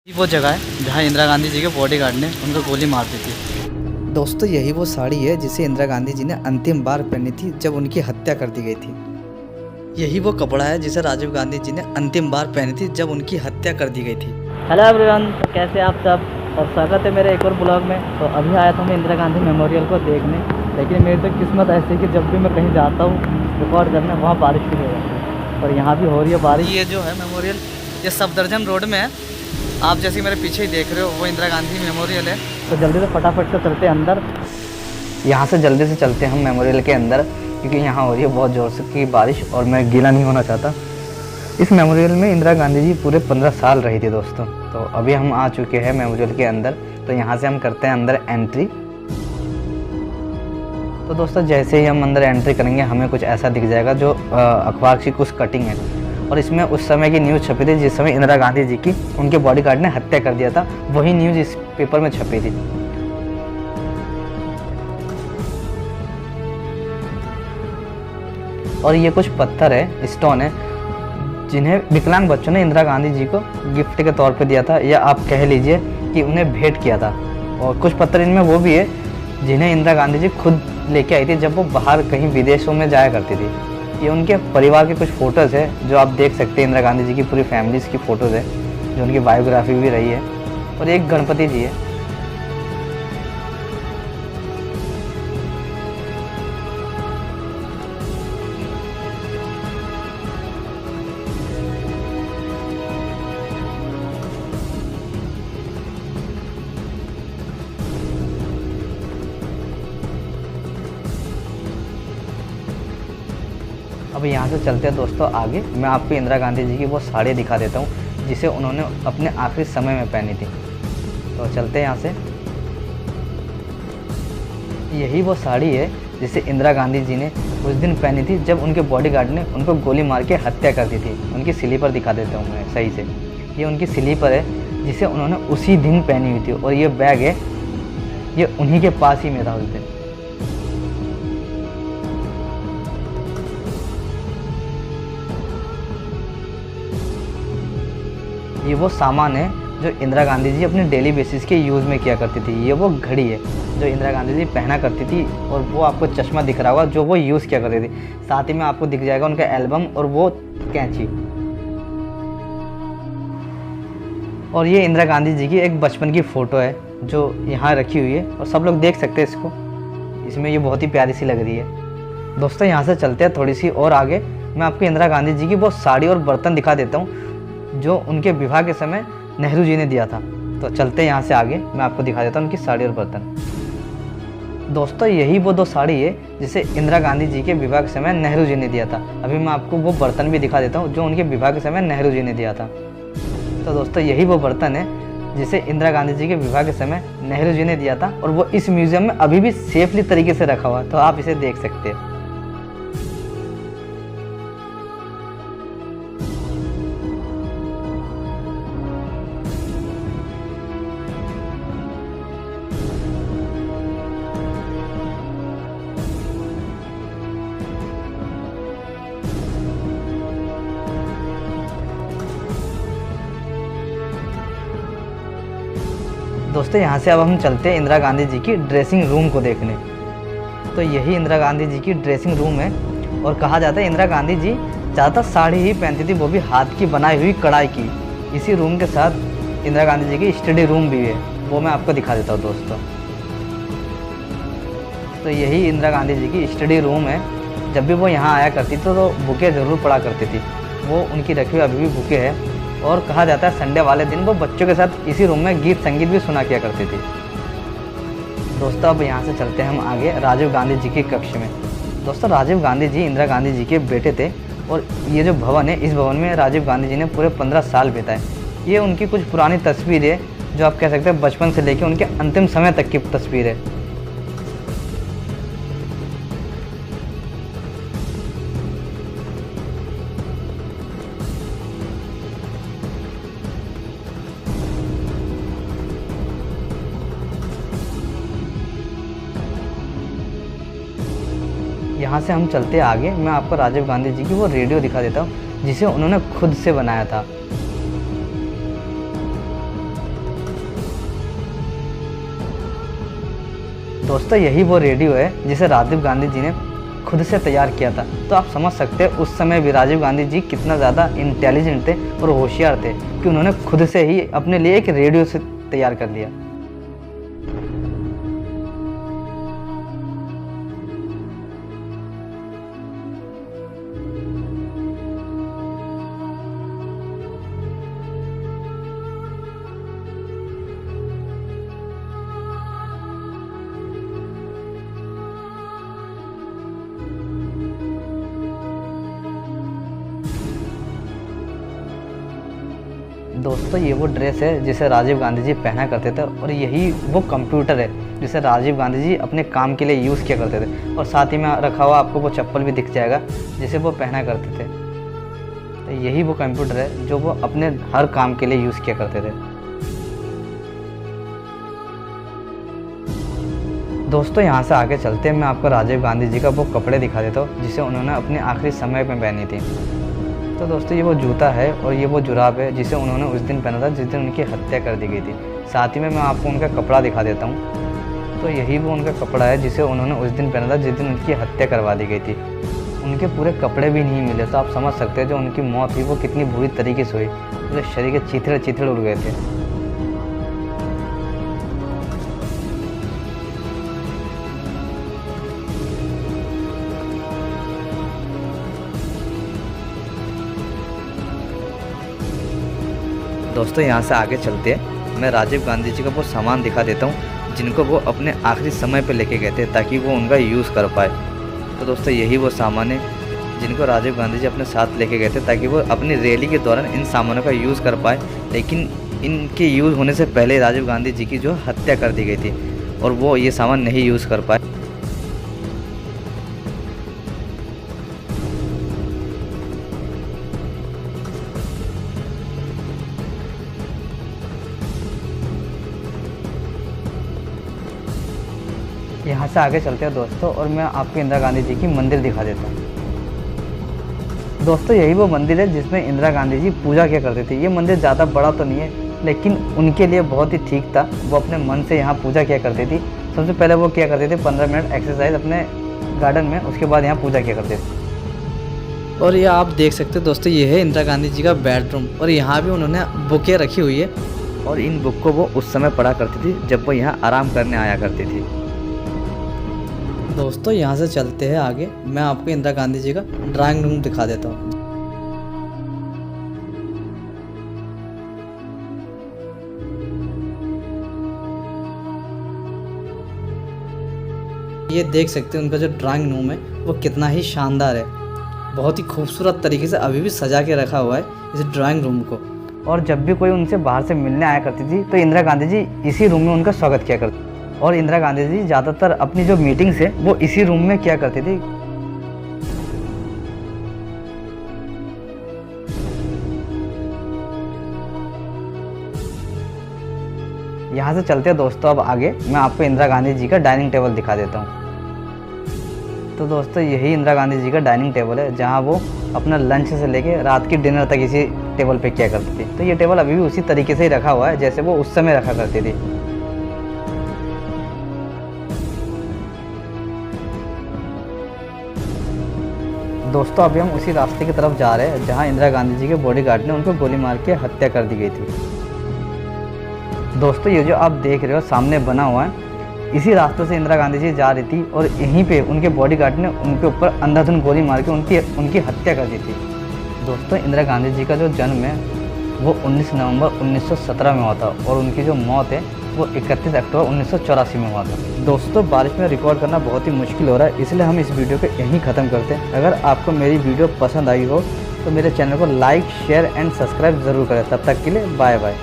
ये वो जगह है जहाँ इंदिरा गांधी जी के बॉडीगार्ड ने उनको गोली मार दी थी। दोस्तों यही वो साड़ी है जिसे इंदिरा गांधी जी ने अंतिम बार पहनी थी जब उनकी हत्या कर दी गई थी। यही वो कपड़ा है जिसे राजीव गांधी जी ने अंतिम बार पहनी थी जब उनकी हत्या कर दी गई थी। हेलो एवरीवन, तो कैसे आप सब और स्वागत है मेरे एक और ब्लॉग में। तो अभी आया था मैं इंदिरा गांधी मेमोरियल को देखने, लेकिन मेरी तो किस्मत ऐसी कि जब भी मैं कहीं जाता हूँ रिकॉर्ड करने वहाँ बारिश शुरू हो जाती है और यहाँ भी हो रही है बारिश। ये जो है मेमोरियल ये सफदरजंग रोड में है। आप जैसे मेरे पीछे ही देख रहे हो वो इंदिरा गांधी मेमोरियल है। तो जल्दी से फटाफट से चलते हैं अंदर। यहाँ से जल्दी से चलते हैं हम मेमोरियल के अंदर, क्योंकि यहाँ हो रही है बहुत ज़ोर से की बारिश और मैं गीला नहीं होना चाहता। इस मेमोरियल में इंदिरा गांधी जी पूरे 15 साल रही थी दोस्तों। तो अभी हम आ चुके हैं मेमोरियल के अंदर, तो यहाँ से हम करते हैं अंदर एंट्री। तो दोस्तों जैसे ही हम अंदर एंट्री करेंगे हमें कुछ ऐसा दिख जाएगा जो अखबार की कुछ कटिंग है, और इसमें उस समय की न्यूज़ छपी थी जिस समय इंदिरा गांधी जी की उनके बॉडीगार्ड ने हत्या कर दिया था, वही न्यूज़ इस पेपर में छपी थी। और ये कुछ पत्थर है, स्टोन है, जिन्हें विकलांग बच्चों ने इंदिरा गांधी जी को गिफ्ट के तौर पे दिया था, या आप कह लीजिए कि उन्हें भेंट किया था। और कुछ पत्थर इनमें वो भी है जिन्हें इंदिरा गांधी जी खुद लेके आई थी जब वो बाहर कहीं विदेशों में जाया करती थी। ये उनके परिवार के कुछ फ़ोटोज़ है जो आप देख सकते हैं। इंदिरा गांधी जी की पूरी फैमिलीज़ की फ़ोटोज़ है जो उनकी बायोग्राफी भी रही है। और एक गणपति जी है। अब यहाँ से चलते हैं दोस्तों आगे। मैं आपको इंदिरा गांधी जी की वो साड़ी दिखा देता हूँ जिसे उन्होंने अपने आखिरी समय में पहनी थी। तो चलते हैं यहाँ से। यही वो साड़ी है जिसे इंदिरा गांधी जी ने उस दिन पहनी थी जब उनके बॉडीगार्ड ने उनको गोली मार के हत्या कर दी थी। उनकी स्लीपर दिखा देता हूँ मैं सही से। ये उनकी स्लीपर है जिसे उन्होंने उसी दिन पहनी हुई थी, और ये बैग है ये उन्हीं के पास ही में था उस दिन। ये वो सामान है जो इंदिरा गांधी जी अपने डेली बेसिस के यूज़ में किया करती थी। ये वो घड़ी है जो इंदिरा गांधी जी पहना करती थी, और वो आपको चश्मा दिख रहा होगा जो वो यूज़ किया करती थी। साथ ही में आपको दिख जाएगा उनका एल्बम और वो कैंची। और ये इंदिरा गांधी जी की एक बचपन की फ़ोटो है जो यहाँ रखी हुई है, और सब लोग देख सकते हैं इसको। इसमें ये बहुत ही प्यारी सी लग रही है। दोस्तों यहाँ से चलते हैं थोड़ी सी और आगे। मैं आपको इंदिरा गांधी जी की वो साड़ी और बर्तन दिखा देता हूँ जो उनके विवाह के समय नेहरू जी ने दिया था। तो चलते हैं यहाँ से आगे, मैं आपको दिखा देता हूँ उनकी साड़ी और बर्तन। दोस्तों यही वो दो साड़ी है जिसे इंदिरा गांधी जी के विवाह के समय नेहरू जी ने दिया था। अभी मैं आपको वो बर्तन भी दिखा देता हूँ जो उनके विवाह के समय नेहरू जी ने दिया था। तो दोस्तों यही वो बर्तन है जिसे इंदिरा गांधी जी के विवाह के समय नेहरू जी ने दिया था, और वो इस म्यूज़ियम में अभी भी सेफली तरीके से रखा हुआ है, तो आप इसे देख सकते हैं। दोस्तों यहाँ से अब हम चलते हैं इंदिरा गांधी जी की ड्रेसिंग रूम को देखने। तो यही इंदिरा गांधी जी की ड्रेसिंग रूम है, और कहा जाता है इंदिरा गांधी जी ज़्यादातर साड़ी ही पहनती थी, वो भी हाथ की बनाई हुई कढ़ाई की। इसी रूम के साथ इंदिरा गांधी जी की स्टडी रूम भी है, वो मैं आपको दिखा देता हूँ दोस्तों। तो यही इंदिरा गांधी जी की स्टडी रूम है। जब भी वो यहाँ आया करती थी तो बुकें ज़रूर पढ़ा करती थी। वो उनकी रखी हुई अभी भी बुकें है, और कहा जाता है संडे वाले दिन वो बच्चों के साथ इसी रूम में गीत संगीत भी सुना किया करती थी। दोस्तों अब यहाँ से चलते हैं हम आगे राजीव गांधी जी के कक्ष में। दोस्तों राजीव गांधी जी इंदिरा गांधी जी के बेटे थे, और ये जो भवन है इस भवन में राजीव गांधी जी ने पूरे 15 साल बिताए। ये उनकी कुछ पुरानी तस्वीर है जो आप कह सकते हैं बचपन से लेकर उनके अंतिम समय तक की तस्वीर है। यहाँ से हम चलते आगे। मैं आपको राजीव गांधी जी की वो रेडियो दिखा देता हूँ जिसे उन्होंने खुद से बनाया था। दोस्तों यही वो रेडियो है जिसे राजीव गांधी जी ने खुद से तैयार किया था। तो आप समझ सकते हैं उस समय भी राजीव गांधी जी कितना ज़्यादा इंटेलिजेंट थे और होशियार थे कि उन्होंने खुद से ही अपने लिए एक रेडियो से तैयार कर लिया। दोस्तों ये वो ड्रेस है जिसे राजीव गांधी जी पहना करते थे और यही वो कंप्यूटर है जिसे राजीव गांधी जी अपने काम के लिए यूज़ किया करते थे। और साथ ही में रखा हुआ आपको वो चप्पल भी दिख जाएगा जिसे वो पहना करते थे। तो यही वो कंप्यूटर है जो वो अपने हर काम के लिए यूज़ किया करते थे। दोस्तों यहाँ से आगे चलते हैं, मैं आपको राजीव गांधी जी का वो कपड़े दिखा देता हूँ जिसे उन्होंने अपने आखिरी समय में पहनी थी। तो दोस्तों ये वो जूता है और ये वो जुराब है जिसे उन्होंने उस दिन पहना था जिस दिन उनकी हत्या कर दी गई थी। साथ ही में मैं आपको उनका कपड़ा दिखा देता हूँ। तो यही वो उनका कपड़ा है जिसे उन्होंने उस दिन पहना था जिस दिन उनकी हत्या करवा दी गई थी। उनके पूरे कपड़े भी नहीं मिले, तो आप समझ सकते हैं जो उनकी मौत हुई वो कितनी बुरी तरीके से हुई। पूरे शरीर के चिथड़े चिथड़े उड़ गए थे। दोस्तों यहाँ से आगे चलते हैं, मैं राजीव गांधी जी का वो सामान दिखा देता हूँ जिनको वो अपने आखिरी समय पे लेके गए थे ताकि वो उनका यूज़ कर पाए। तो दोस्तों यही वो सामान है जिनको राजीव गांधी जी अपने साथ लेके गए थे ताकि वो अपनी रैली के दौरान इन सामानों का यूज़ कर पाए। लेकिन इनके यूज़ होने से पहले राजीव गांधी जी की जो हत्या कर दी गई थी और वो ये सामान नहीं यूज़ कर पाए। यहाँ से आगे चलते हैं दोस्तों और मैं आपको इंदिरा गांधी जी की मंदिर दिखा देता हूँ। दोस्तों यही वो मंदिर है जिसमें इंदिरा गांधी जी पूजा किया करते थे। ये मंदिर ज़्यादा बड़ा तो नहीं है लेकिन उनके लिए बहुत ही ठीक था। वो अपने मन से यहाँ पूजा किया करती थी। सबसे पहले वो किया करते थे 15 मिनट एक्सरसाइज अपने गार्डन में, उसके बाद यहाँ पूजा किया करते थे। और ये आप देख सकते हो दोस्तों, ये है इंदिरा गांधी जी का बेडरूम और यहाँ भी उन्होंने बुकें रखी हुई है और इन बुक को वो उस समय पढ़ा करती थी जब वो यहाँ आराम करने आया करती थी। दोस्तों यहाँ से चलते हैं आगे, मैं आपको इंदिरा गांधी जी का ड्राइंग रूम दिखा देता हूँ। ये देख सकते हैं उनका जो ड्राइंग रूम है वो कितना ही शानदार है। बहुत ही खूबसूरत तरीके से अभी भी सजा के रखा हुआ है इस ड्राइंग रूम को। और जब भी कोई उनसे बाहर से मिलने आया करती थी तो इंदिरा गांधी जी इसी रूम में उनका स्वागत किया करती। और इंदिरा गांधी जी ज़्यादातर अपनी जो मीटिंग्स है वो इसी रूम में किया करती थी। यहाँ से चलते हैं दोस्तों अब आगे, मैं आपको इंदिरा गांधी जी का डाइनिंग टेबल दिखा देता हूँ। तो दोस्तों यही इंदिरा गांधी जी का डाइनिंग टेबल है जहाँ वो अपना लंच से लेके रात की डिनर तक इसी टेबल पे किया करती थी। तो ये टेबल अभी भी उसी तरीके से ही रखा हुआ है जैसे वो उस समय रखा करती थी। दोस्तों अभी हम उसी रास्ते की तरफ जा रहे हैं जहां इंदिरा गांधी जी के बॉडीगार्ड ने उनको गोली मार के हत्या कर दी गई थी। दोस्तों ये जो आप देख रहे हो सामने बना हुआ है, इसी रास्ते से इंदिरा गांधी जी जा रही थी और यहीं पे उनके बॉडीगार्ड ने उनके ऊपर अंधाधुंध गोली मार के उनकी हत्या कर दी थी। दोस्तों इंदिरा गांधी जी का जो जन्म है वो 19 नवंबर 1917 में हुआ था और उनकी जो मौत है वो 31 अक्टूबर 1984 में हुआ था। दोस्तों बारिश में रिकॉर्ड करना बहुत ही मुश्किल हो रहा है, इसलिए हम इस वीडियो को यहीं ख़त्म करते हैं। अगर आपको मेरी वीडियो पसंद आई हो तो मेरे चैनल को लाइक शेयर एंड सब्सक्राइब ज़रूर करें। तब तक के लिए बाय बाय।